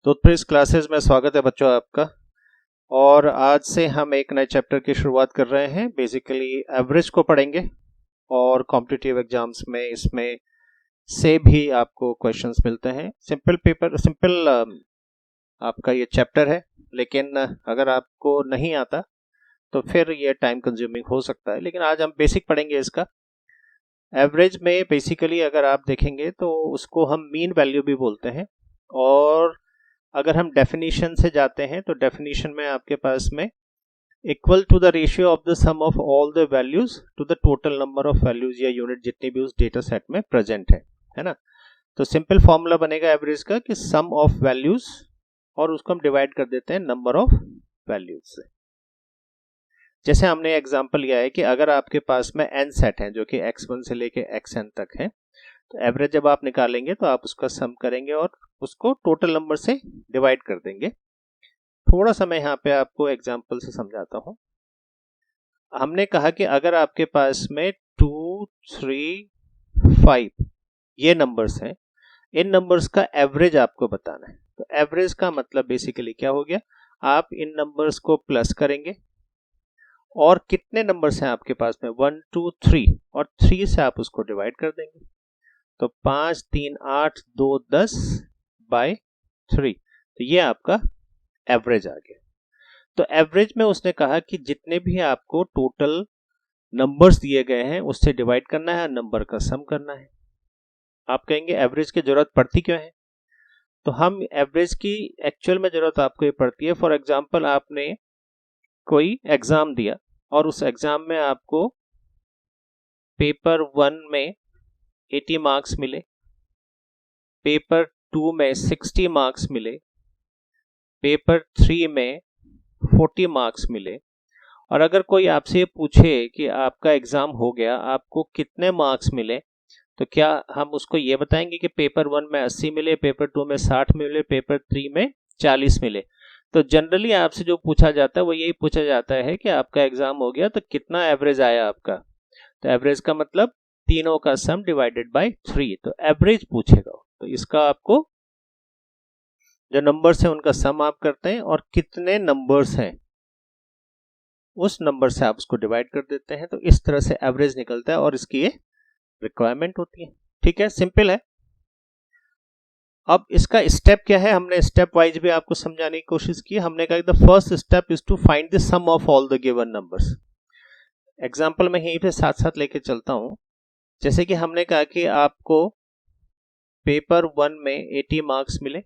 तो इस क्लासेस में स्वागत है बच्चों आपका। और आज से हम एक नए चैप्टर की शुरुआत कर रहे हैं। बेसिकली एवरेज को पढ़ेंगे और कॉम्पिटिटिव एग्जाम्स में इसमें से भी आपको क्वेश्चंस मिलते हैं। सिंपल आपका ये चैप्टर है, लेकिन अगर आपको नहीं आता तो फिर ये टाइम कंज्यूमिंग हो सकता है। लेकिन आज हम बेसिक पढ़ेंगे इसका। एवरेज में बेसिकली अगर आप देखेंगे तो उसको हम मीन वैल्यू भी बोलते हैं। और अगर हम डेफिनेशन से जाते हैं तो डेफिनेशन में आपके पास में equal to the ratio of the sum of all the values to the total number of values या यूनिट जितनी भी उस डेटा सेट में प्रेजेंट है ना। तो सिंपल फॉर्मूला बनेगा एवरेज का कि सम ऑफ वैल्यूज, और उसको हम डिवाइड कर देते हैं नंबर ऑफ वैल्यूज से। जैसे हमने एग्जांपल लिया है कि अगर आपके पास में n सेट है जो कि x1 से लेके xn तक है, तो एवरेज जब आप निकालेंगे तो आप उसका सम करेंगे और उसको टोटल नंबर से डिवाइड कर देंगे। थोड़ा सा मैं यहाँ पे आपको एग्जांपल से समझाता हूँ। हमने कहा कि अगर आपके पास में 2, 3, 5 ये नंबर्स हैं, इन नंबर्स का एवरेज आपको बताना है। तो एवरेज का मतलब बेसिकली क्या हो गया, आप इन नंबर्स को प्लस करेंगे और कितने नंबर्स हैं आपके पास में 1, 2, 3 और 3 से आप उसको डिवाइड कर देंगे। तो 5, 3, 8, 2, 10 बाय 3, तो ये आपका एवरेज आ गया। तो एवरेज में उसने कहा कि जितने भी आपको टोटल नंबर्स दिए गए हैं उससे डिवाइड करना है, नंबर का सम करना है। आप कहेंगे एवरेज की जरूरत पड़ती क्यों है? तो हम एवरेज की एक्चुअल में जरूरत आपको ये पड़ती है, फॉर एग्जांपल आपने कोई एग्जाम दिया और उस एग्जाम में आपको पेपर 1 में 80 मार्क्स मिले, पेपर 2 में 60 मार्क्स मिले, पेपर 3 में 40 मार्क्स मिले। और अगर कोई आपसे पूछे कि आपका एग्जाम हो गया, आपको कितने मार्क्स मिले, तो क्या हम उसको ये बताएंगे कि पेपर 1 में 80 मिले, पेपर 2 में 60 मिले, पेपर 3 में 40 मिले? तो जनरली आपसे जो पूछा जाता है वो यही पूछा जाता है कि आपका एग्जाम हो गया तो कितना एवरेज आया आपका। तो एवरेज का मतलब तीनों का सम डिवाइडेड बाय 3, तो एवरेज पूछेगा। तो इसका आपको जो नंबर्स हैं उनका सम आप करते हैं और कितने नंबर्स हैं उस नंबर से आप उसको डिवाइड कर देते हैं। तो इस तरह से एवरेज निकलता है और इसकी ये रिक्वायरमेंट होती है। ठीक है, सिंपल है। अब इसका स्टेप क्या है, हमने स्टेप वाइज भी आपको समझाने की कोशिश की। हमने कहा the first step is to find the sum of all the given numbers. Example में यहीं पे साथ साथ लेके चलता हूं। जैसे कि हमने कहा कि आपको पेपर 1 में 80 मार्क्स मिले,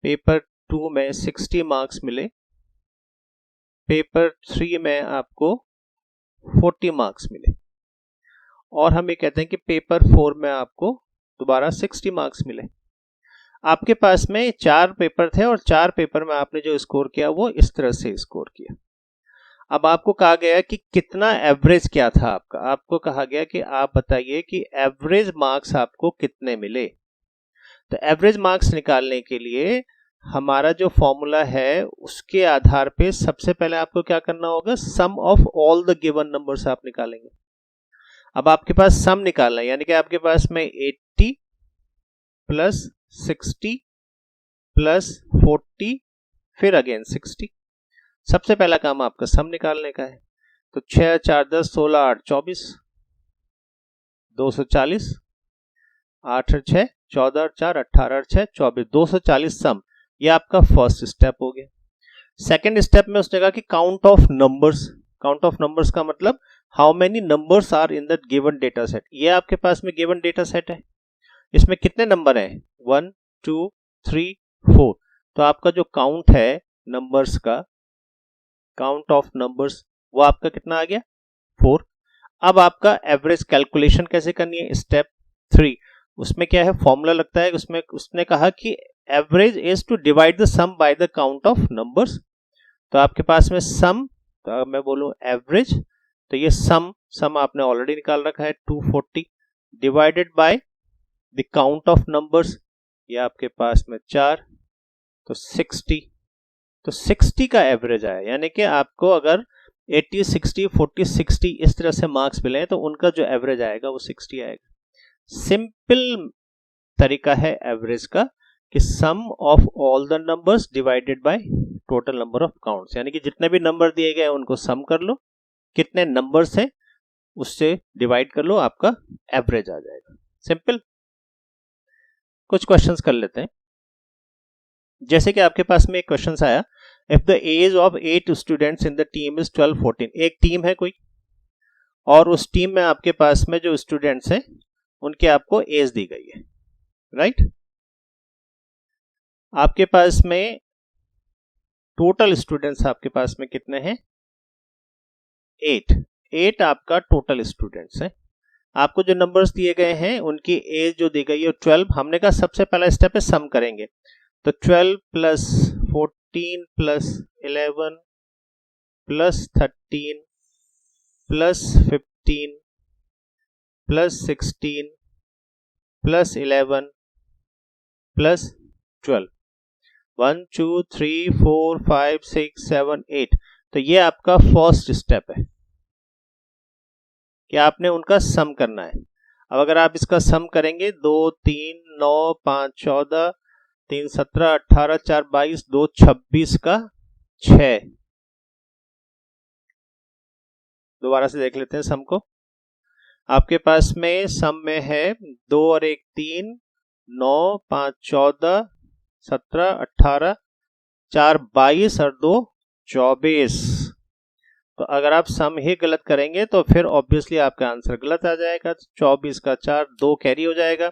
पेपर 2 में 60 मार्क्स मिले, पेपर 3 में आपको 40 मार्क्स मिले, और हम ये कहते हैं कि पेपर 4 में आपको दोबारा 60 मार्क्स मिले। आपके पास में 4 पेपर थे और 4 पेपर में आपने जो स्कोर किया वो इस तरह से स्कोर किया। अब आपको कहा गया कि कितना एवरेज क्या था आपका। आपको कहा गया कि आप बताइए कि एवरेज मार्क्स आपको कितने मिले। तो एवरेज मार्क्स निकालने के लिए हमारा जो फॉर्मूला है उसके आधार पे सबसे पहले आपको क्या करना होगा, sum of all the given numbers आप निकालेंगे। अब आपके पास सम निकालना है, यानी कि आपके पास में 80 प्लस 60 प्लस 40 फिर अगेन 60। सबसे पहला काम आपका सम निकालने का है। तो 6, 4, 10, 16, 8, 24, 240, 8, 6, 14, 4, 18, 6, 24, 240 सम। ये आपका फर्स्ट स्टेप हो गया। सेकेंड स्टेप में उसने कहा कि count of numbers. Count of numbers का मतलब how many numbers are in that given data set. ये आपके पास में गिवन डेटा सेट है, इसमें कितने नंबर हैं 1, 2, 3, 4। तो आपका जो काउंट है नंबर्स का, काउंट ऑफ नंबर्स, वो आपका कितना आ गया 4। अब आपका एवरेज कैलकुलेशन कैसे करनी है, स्टेप 3। उसमें क्या है, फॉर्मूला लगता है। उसमें उसने कहा कि average is to divide the sum by the count of numbers. तो आपके पास में सम, तो मैं बोलूं एवरेज, तो ये सम आपने ऑलरेडी निकाल रखा है 240 divided by the count of numbers, ये आपके पास में 4, तो 60। तो 60 का एवरेज आया, यानी कि आपको अगर 80, 60, 40, 60 इस तरह से मार्क्स मिले तो उनका जो एवरेज आएगा वो 60 आएगा। सिंपल तरीका है एवरेज का कि sum of all the numbers divided by total number of counts, यानी कि जितने भी नंबर दिए गए उनको सम कर लो, कितने नंबर्स हैं उससे डिवाइड कर लो, आपका एवरेज आ जाएगा। सिंपल। कुछ क्वेश्चंस कर लेते हैं। जैसे कि आपके पास में एक क्वेश्चन आया, if the age of 8 students in the team is 12 14। एक टीम है कोई, और उस टीम में आपके पास में जो स्टूडेंट्स हैं उनके आपको एज दी गई है, राइट। आपके पास में टोटल स्टूडेंट्स आपके पास में कितने हैं? 8 आपका टोटल स्टूडेंट्स है। आपको जो नंबर्स दिए गए हैं उनकी एज जो दी गई है 12। हमने कहा सबसे पहला स्टेप है सम करेंगे, तो 12 plus 14 plus 11 plus 13 plus 15 plus 16 plus 11 plus 12, 1 2 3 4 5 6 7 8। तो ये आपका फर्स्ट स्टेप है कि आपने उनका सम करना है। अब अगर आप इसका सम करेंगे, 2 3 9 5 14 3 17 18 4 22 2 26 का 6। दोबारा से देख लेते हैं सम को। आपके पास में सम में है 2 और 1 3, 9 5 14 17 18 4 22 और 2 24। तो अगर आप सम ही गलत करेंगे तो फिर ऑब्वियसली आपका आंसर गलत आ जाएगा। 24 का 4, 2 कैरी हो जाएगा,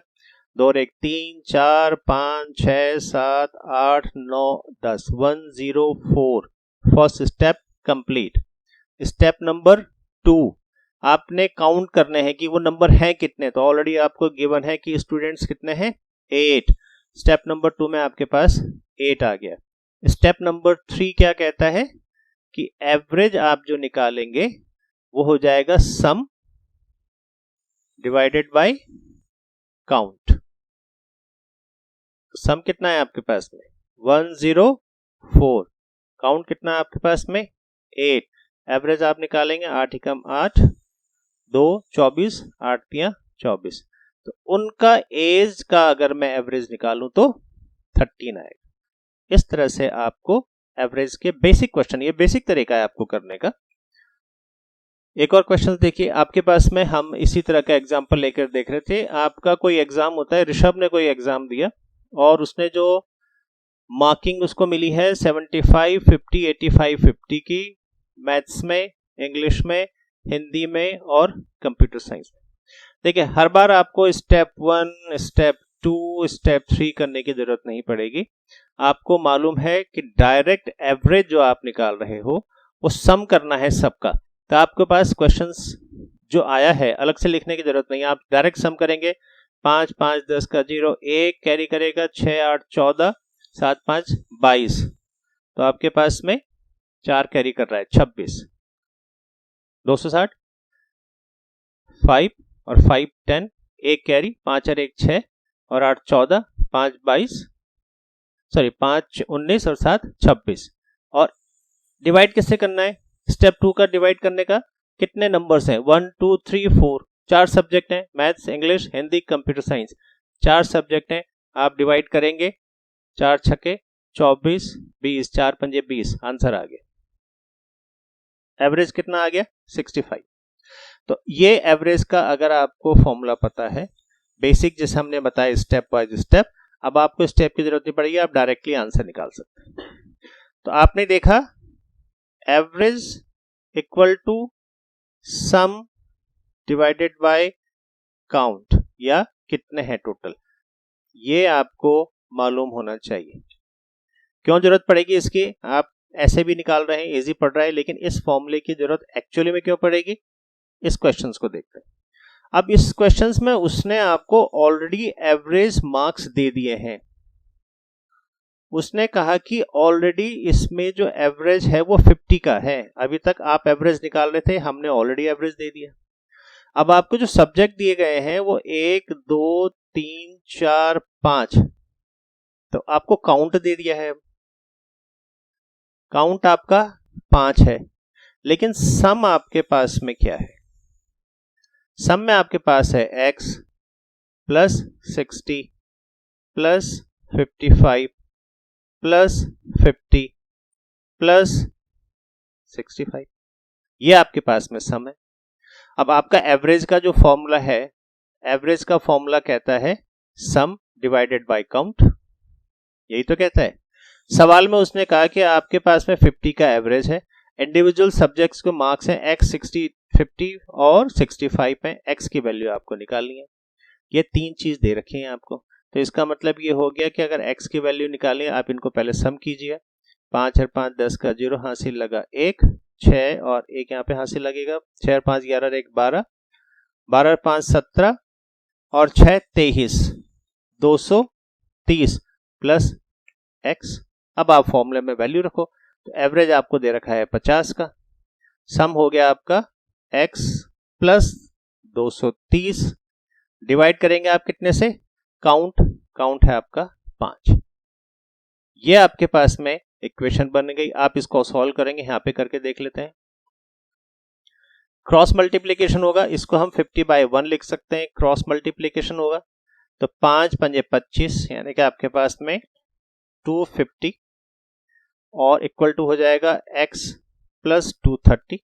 2 और 1 3 4 5 6 7 8 9 10, 104। First step complete. Step number 2, आपने काउंट करने हैं कि वो नंबर हैं कितने। तो ऑलरेडी आपको गिवन है कि स्टूडेंट्स कितने हैं? 8। स्टेप नंबर 2 में आपके पास 8 आ गया। स्टेप नंबर 3 क्या कहता है कि एवरेज आप जो निकालेंगे वो हो जाएगा सम डिवाइडेड बाय काउंट। सम कितना है आपके पास में? 104। काउंट कितना है आपके पास में? 8। एवरेज आप निकालेंगे, 8 एकम 8, 2 24, 8 तिया 24। तो उनका एज का अगर मैं एवरेज निकालूं तो 13 आएगा। इस तरह से आपको एवरेज के बेसिक क्वेश्चन, ये बेसिक तरीका है आपको करने का। एक और क्वेश्चन देखिए, आपके पास में हम इसी तरह का एग्जांपल लेकर देख रहे थे। आपका कोई एग्जाम होता है, ऋषभ ने कोई एग्जाम दिया और उसने जो मार्किंग उसको मिली है 75 50 85 50 की, मैथ्स में, इंग्लिश में, हिंदी में और कंप्यूटर साइंस में। देखिए हर बार आपको स्टेप 1 स्टेप 2 स्टेप 3 करने की जरूरत नहीं पड़ेगी। आपको मालूम है कि डायरेक्ट एवरेज जो आप निकाल रहे हो वो सम करना है सबका। तो आपके पास क्वेश्चंस जो आया है अलग से लिखने की जरूरत नहीं है, आप डायरेक्ट सम करेंगे। 5 5 10 का 0, 1 कैरी करेगा, 6 8 14, 7 5 22। तो आपके पास में 4 कैरी कर रहा है 26, 260, 5 और 5 10, 1 कैरी, 5 और 1 6 और 8 14, 5 22, सॉरी 5 19 और 7 26। और डिवाइड किससे करना है? स्टेप 2 का डिवाइड करने का कितने नंबर्स हैं? 1 2 3 4, 4 सब्जेक्ट हैं, maths English Hindi computer science, 4 subject हैं। आप डिवाइड करेंगे, 4 छक्के 24 20, 4 पंजे 20, आंसर आ गया। एवरेज कितना आ गया? 65। तो ये एवरेज का अगर आपको फॉर्मूला पता है, बेसिक जैसे हमने बताया स्टेप वाइज स्टेप, अब आपको स्टेप की जरूरत नहीं पड़ेगी, आप डायरेक्टली आंसर निकाल सकते हैं। तो आपने देखा average equal to sum divided by count, या कितने हैं टोटल, ये आपको मालूम होना चाहिए। क्यों जरूरत पड़ेगी इसकी? आप ऐसे भी निकाल रहे हैं, इजी पड़ रहा है, लेकिन इस फॉर्मूले की जरूरत एक्चुअली में क्यों पड़ेगी? इस क्वेश्चंस को देखते हैं। अब इस क्वेश्चंस में उसने आपको ऑलरेडी एवरेज मार्क्स दे दिए हैं। उसने कहा कि ऑलरेडी इसमें जो एवरेज है वो 50 का है। अभी तक आप एवरेज निकाल रहे थे, हमने ऑलरेडी एवरेज दे दिया। अब आपको जो सब्जेक्ट दिए गए हैं वो 1 2 3 4 5, तो आपको काउंट दे दिया है। काउंट आपका 5 है, लेकिन सम आपके पास में क्या है? सम में आपके पास है x plus 60 plus 55 plus 50 plus 65, ये आपके पास में सम है। अब आपका एवरेज का जो फॉर्मूला है, एवरेज का फॉर्मूला कहता है सम डिवाइडेड बाय काउंट, यही तो कहता है। सवाल में उसने कहा कि आपके पास में 50 का एवरेज है, इंडिविजुअल सब्जेक्ट्स को मार्क्स है x 60 50 और 65 पे x की वैल्यू आपको निकालनी है। ये तीन चीज दे रखी है आपको, तो इसका मतलब ये हो गया कि अगर x की वैल्यू निकालनी है आप इनको पहले सम कीजिए। 5 और 5 10 का 0 हासिल लगा 1, 6 और 1 यहाँ पे हासिल लगेगा, 6 और 5 11 और 1 12, 12 और 5 17 और 6 23, 230 प्लस x। अब आप फॉर्मूले में वैल्यू रखो, तो एवरेज आपको दे रखा है 50 का, सम हो गया आपका x प्लस 230, डिवाइड करेंगे आप कितने से, काउंट है आपका 5। ये आपके पास में इक्वेशन बन गई। आप इसको सॉल्व करेंगे, यहां पे करके देख लेते हैं। क्रॉस मल्टीप्लीकेशन होगा, इसको हम 50/1 लिख सकते हैं, क्रॉस मल्टीप्लीकेशन होगा तो 5 पंजे 25, यानी कि आपके पास में 250 और इक्वल टू हो जाएगा x प्लस 230,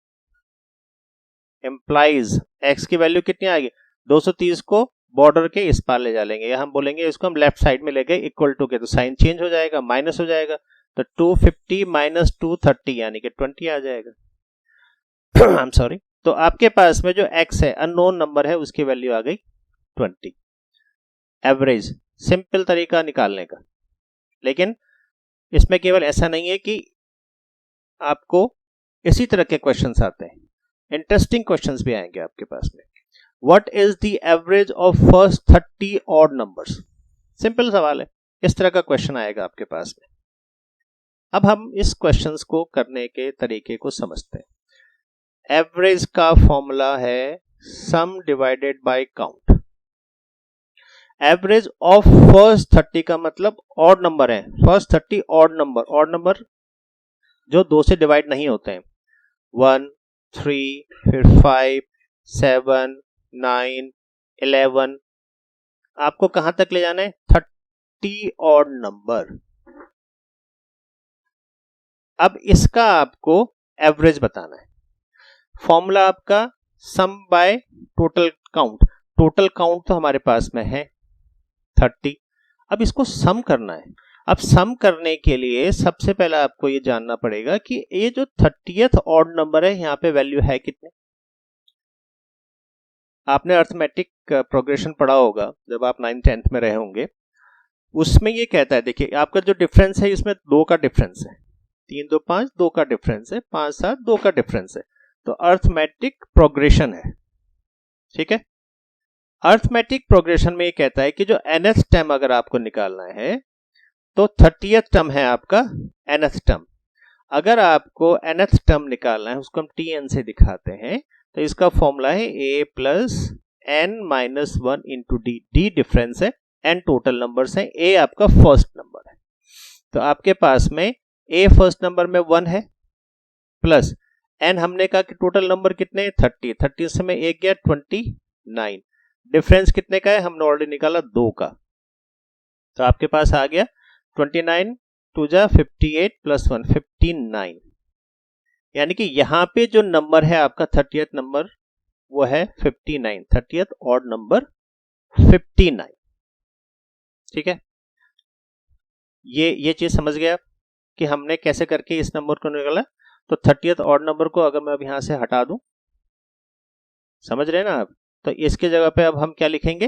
एम्प्लाइज x की वैल्यू कितनी आएगी, 230 को बॉर्डर के इस पार ले जा लेंगे, या हम बोलेंगे इसको हम लेफ्ट साइड में ले गए इक्वल टू के, तो साइन चेंज हो जाएगा, माइनस हो जाएगा, तो 250 माइनस 230 यानी कि 20 आ जाएगा। I am sorry. तो आपके पास में जो x है अननोन नंबर है, उसकी वैल्यू आ गई 20। एवरेज सिंपल तरीका निकालने का, लेकिन इसमें केवल ऐसा नहीं है कि आपको इसी तरह के क्वेश्चंस आते हैं, इंटरेस्टिंग क्वेश्चंस भी आएंगे आपके पास में। What is the average of first 30 odd numbers, simple सवाल है, इस तरह का क्वेश्चन आएगा आपके पास में। अब हम इस क्वेश्चंस को करने के तरीके को समझते हैं। एवरेज का फॉर्मूला है सम divided by count. Average of first 30 का मतलब ऑड नंबर है, फर्स्ट 30 ऑड नंबर जो 2 से डिवाइड नहीं होते हैं, 1 3 फिर 5 7 9 11, आपको कहां तक ले जाना है, 30 ऑड नंबर। अब इसका आपको एवरेज बताना है। फॉर्मूला आपका sum by total count, total count तो हमारे पास में है 30, अब इसको सम करना है। अब सम करने के लिए सबसे पहले आपको ये जानना पड़ेगा कि ये जो 30th ऑड नंबर है यहां पे वैल्यू है कितने। आपने अर्थमेटिक प्रोग्रेशन पढ़ा होगा जब आप 9th 10th में रहे होंगे, उसमें ये कहता है, देखिए आपका जो डिफरेंस है इसमें 2 का डिफरेंस है, 3 2 5 2 का डिफरेंस है, 5 7 2 का डिफरेंस है, तो अर्थमेटिक प्रोग्रेशन है, ठीक है। अर्थमेटिक प्रोग्रेशन में ये कहता है कि जो nth टर्म अगर आपको निकालना है तो 30th टर्म है आपका nth टर्म। अगर आपको nth टर्म निकालना है, उसको हम tn से दिखाते हैं, तो इसका फॉर्मूला है a plus n minus 1 into D. D difference है, n टोटल नंबर्स हैं, a आपका फर्स्ट नंबर है, तो आपके पास में a फर्स्ट नंबर में 1 है, प्लस n हमने कहा कि टोटल नंबर कितने 30, 30 से में 1 गया 29, डिफरेंस कितने का है हमने ऑलरेडी निकाला 2 का, तो आपके पास आ गया 29 2 जा 58 प्लस 1 59, यानी कि यहां पे जो नंबर है आपका 30th नंबर वो है 59, 30th ऑड नंबर 59, ठीक है। ये चीज समझ गया कि हमने कैसे करके इस नंबर को निकाला। तो 30th ऑड नंबर को अगर मैं अब यहां से हटा दूं, समझ रहे हैं ना आप, तो इसके जगह पे अब हम क्या लिखेंगे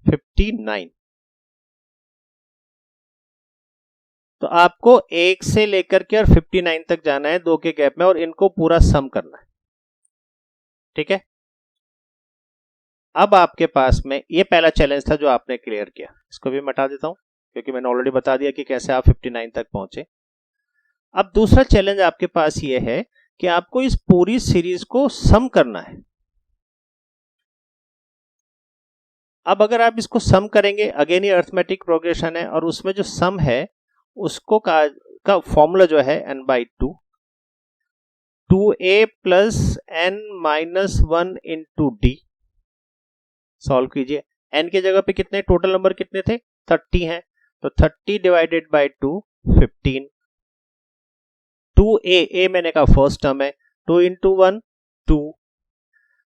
59। तो आपको 1 से लेकर के और 59 तक जाना है 2 के गैप में, और इनको पूरा सम करना है, ठीक है। अब आपके पास में ये पहला चैलेंज था जो आपने क्लियर किया, इसको भी मिटा देता हूं क्योंकि मैंने ऑलरेडी बता दिया कि कैसे आप 59 तक पहुंचे। अब दूसरा चैलेंज आपके पास ये है कि आपको इस पूरी सीरीज को सम करना है। अब अगर आप इसको सम करेंगे, अगेन ये अर्थमेटिक प्रोग्रेशन है, और उसमें जो सम है उसको का फॉर्मूला जो है n/2, 2a plus n minus 1 into D, solve कीजिए। n की जगह पे कितने टोटल नंबर कितने थे 30 हैं, तो 30 डिवाइडेड बाय 2 15। 2a मैंने कहा फर्स्ट टर्म है, 2 इंटू 1 2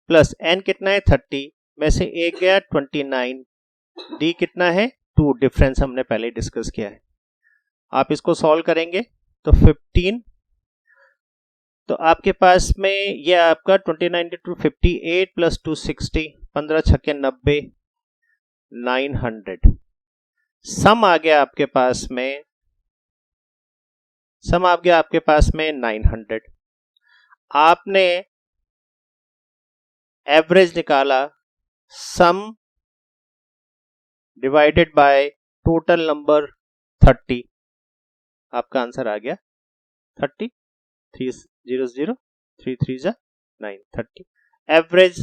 प्लस n कितना है 30 में से एक गया 29, d कितना है 2, डिफरेंस हमने पहले डिस्कस किया है। आप इसको सॉल्व करेंगे तो 15, तो आपके पास में ये आपका 29 इंटू 58 प्लस 260, 15 छक्के 90, 900। सम आ गया आपके पास में, सम आ गया आपके पास में 900। आपने एवरेज निकाला, सम डिवाइडेड बाय टोटल नंबर 30, आपका आंसर आ गया 30, 300 3 3 9 30 एवरेज।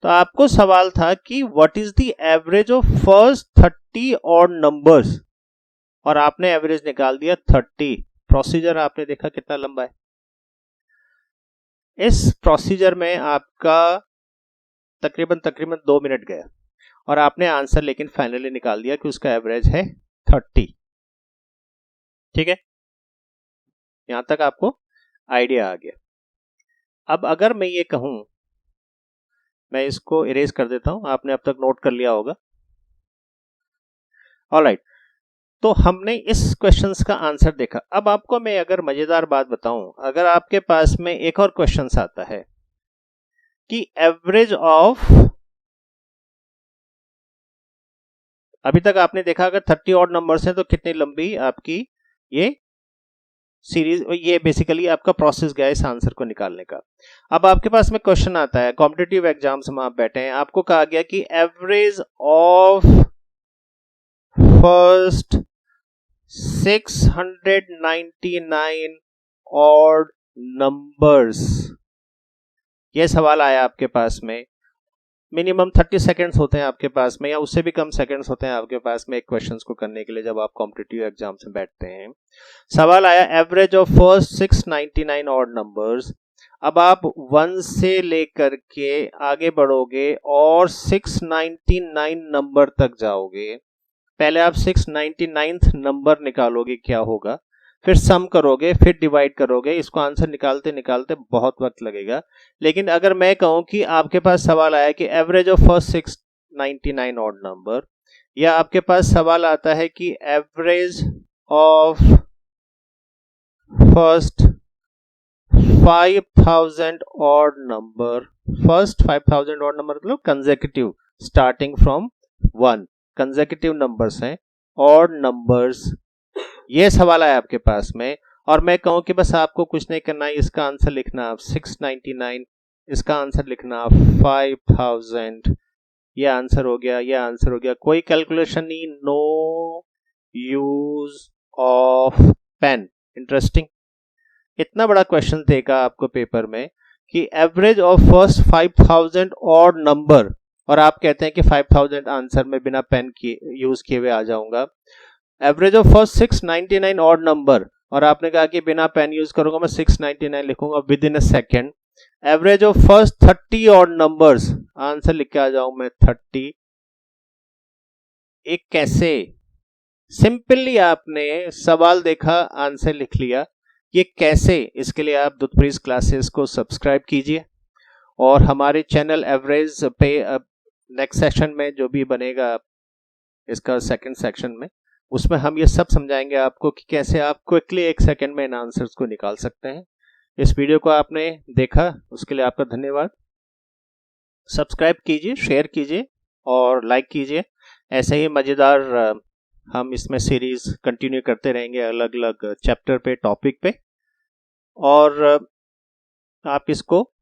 तो आपको सवाल था कि what is the average of first 30 odd numbers, और आपने एवरेज निकाल दिया 30। प्रोसीजर आपने देखा कितना लंबा है। इस प्रोसीजर में आपका तकरीबन 2 मिनट गया और आपने आंसर लेकिन फाइनली निकाल दिया कि उसका एवरेज है 30। ठीक है, यहां तक आपको आइडिया आ गया। अब अगर मैं ये कहूं, मैं इसको इरेज कर देता हूं, आपने अब तक नोट कर लिया होगा। ऑलराइट, तो हमने इस क्वेश्चंस का आंसर देखा। अब आपको मैं अगर मजेदार बात बताऊं, अगर आपके पास में एक और क्वेश्चंस आता है कि एवरेज ऑफ, अभी तक आपने देखा अगर 30 ऑड नंबर्स हैं तो कितनी लंबी आपकी ये सीरीज, ये बेसिकली आपका प्रोसेस गया इस आंसर को निकालने का। अब आपके पास में क्वेश्चन आता है, कॉम्पिटिटिव एग्जाम्स में आप बैठे हैं, आपको कहा गया कि average of first 699 odd numbers, ये सवाल आया आपके पास में। मिनिमम 30 सेकेंड्स होते हैं आपके पास में, या उससे भी कम सेकेंड्स होते हैं आपके पास में एक क्वेश्चंस को करने के लिए जब आप कॉम्पिटिटिव एग्जाम्स में बैठते हैं। सवाल आया average of first 699 odd numbers. अब आप 1 से लेकर के आगे बढ़ोगे और 699 नंबर तक जाओगे। पहले आप 699th नंबर निकालोगे क्या होगा, फिर सम करोगे, फिर डिवाइड करोगे। इसको आंसर निकालते निकालते बहुत वक्त लगेगा। लेकिन अगर मैं कहूं कि आपके पास सवाल आया कि average of first 699 odd number, या आपके पास सवाल आता है कि average of first 5000 odd number, first 5000 odd number मतलब consecutive starting from 1, consecutive numbers हैं, ऑड नंबर्स, ये सवाल है आपके पास में। और मैं कहूं कि बस आपको कुछ नहीं करना है, इसका आंसर लिखना आप 699, इसका आंसर लिखना आप 5000, ये आंसर हो गया, ये आंसर हो गया, कोई कैलकुलेशन नहीं, no use of pen. Interesting, इतना बड़ा क्वेश्चन देगा आपको पेपर में कि average of first 5000 odd number, और आप कहते हैं कि 5000 आंसर में बिना पेन यूज किए हुए आ जाऊंगा। Average of first 699 odd number, और आपने कहा कि बिना पेन यूज करूंगा मैं 699 लिखूंगा with in a second. Average of first 30 odd numbers, answer लिख के आ जाऊं मैं 30। एक कैसे सिंपली आपने सवाल देखा, आंसर लिख लिया, ये कैसे, इसके लिए आप दुधप्रीज क्लासेस को सब्सक्राइब कीजिए और हमारे चैनल एवरेज पे नेक्स्ट सेशन में जो भी बनेगा इसका सेकंड सेक्शन में, उसमें हम ये सब समझाएंगे आपको कि कैसे आप क्विकली 1 सेकंड में इन आंसर्स को निकाल सकते हैं। इस वीडियो को आपने देखा उसके लिए आपका धन्यवाद। सब्सक्राइब कीजिए, शेयर कीजिए और लाइक कीजिए। ऐसे ही मज़ेदार हम इसमें सीरीज कंटिन्यू करते रहेंगे अलग अलग चैप्टर पे, टॉपिक पे, और आप इसको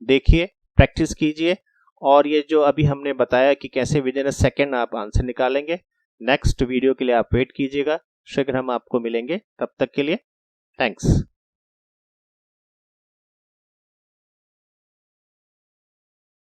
देखिए, प्रैक्टिस कीजिए, और ये जो अभी हमने बताया कि कैसे विद इन अ सेकेंड आप आंसर निकालेंगे, नेक्स्ट वीडियो के लिए आप वेट कीजिएगा। शीघ्र हम आपको मिलेंगे, तब तक के लिए थैंक्स।